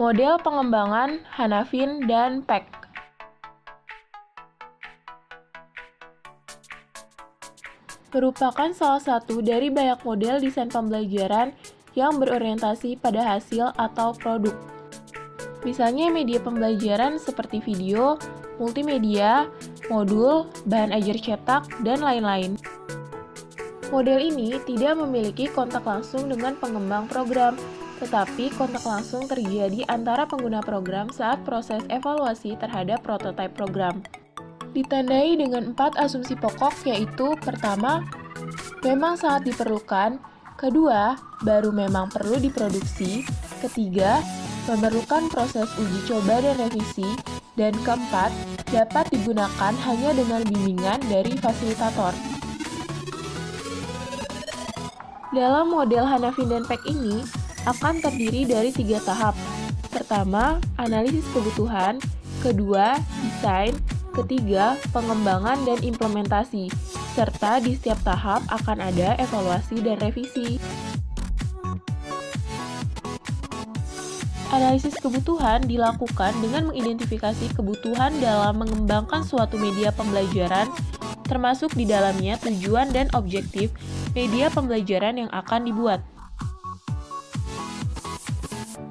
Model pengembangan Hanafin dan Peck. Merupakan salah satu dari banyak model desain pembelajaran yang berorientasi pada hasil atau produk. Misalnya media pembelajaran seperti video, multimedia, modul, bahan ajar cetak, dan lain-lain. Model ini tidak memiliki kontak langsung dengan pengembang program, tetapi kontak langsung terjadi antara pengguna program saat proses evaluasi terhadap prototipe program. Ditandai dengan 4 asumsi pokok, yaitu pertama, memang sangat diperlukan, kedua, baru memang perlu diproduksi, ketiga, memerlukan proses uji coba dan revisi, dan keempat, dapat digunakan hanya dengan bimbingan dari fasilitator. Dalam model Hanafin dan Peck ini akan terdiri dari 3 tahap. Pertama, analisis kebutuhan, kedua, desain, ketiga, pengembangan dan implementasi, serta di setiap tahap akan ada evaluasi dan revisi. Analisis kebutuhan dilakukan dengan mengidentifikasi kebutuhan dalam mengembangkan suatu media pembelajaran, termasuk di dalamnya tujuan dan objektif media pembelajaran yang akan dibuat.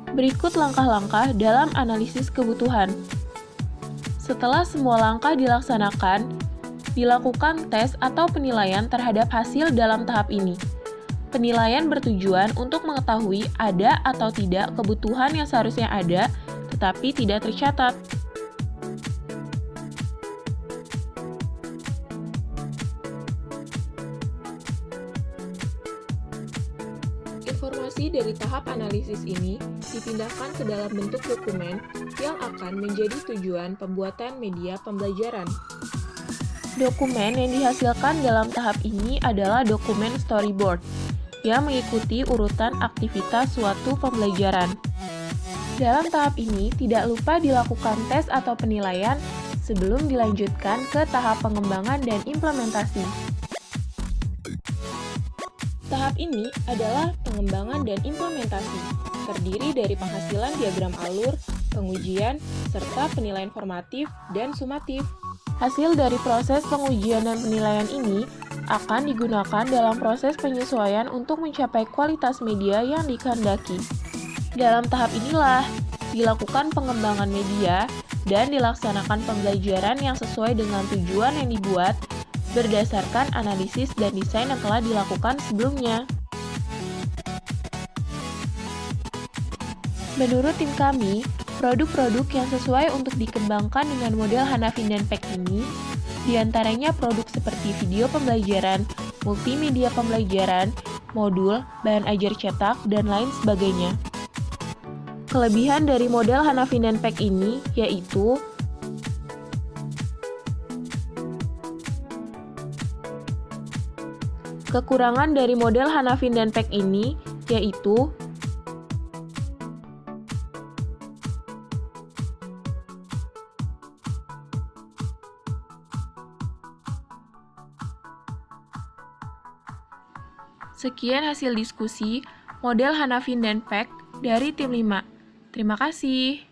Berikut langkah-langkah dalam analisis kebutuhan. Setelah semua langkah dilaksanakan, dilakukan tes atau penilaian terhadap hasil dalam tahap ini. Penilaian bertujuan untuk mengetahui ada atau tidak kebutuhan yang seharusnya ada, tetapi tidak tercatat. Informasi dari tahap analisis ini dipindahkan ke dalam bentuk dokumen yang akan menjadi tujuan pembuatan media pembelajaran. Dokumen yang dihasilkan dalam tahap ini adalah dokumen storyboard yang mengikuti urutan aktivitas suatu pembelajaran. Dalam tahap ini tidak lupa dilakukan tes atau penilaian sebelum dilanjutkan ke tahap pengembangan dan implementasi. Tahap ini adalah pengembangan dan implementasi, terdiri dari penghasilan diagram alur, pengujian, serta penilaian formatif dan sumatif. Hasil dari proses pengujian dan penilaian ini akan digunakan dalam proses penyesuaian untuk mencapai kualitas media yang dikehendaki. Dalam tahap inilah dilakukan pengembangan media dan dilaksanakan pembelajaran yang sesuai dengan tujuan yang dibuat berdasarkan analisis dan desain yang telah dilakukan sebelumnya. Menurut tim kami, produk-produk yang sesuai untuk dikembangkan dengan model Hanafin dan Peck ini, diantaranya produk seperti video pembelajaran, multimedia pembelajaran, modul, bahan ajar cetak, dan lain sebagainya. Kelebihan dari model Hanafin dan Peck ini yaitu kekurangan dari model Hanafin dan Peck ini yaitu sekian hasil diskusi model Hanafin dan Peck dari tim 5. Terima kasih.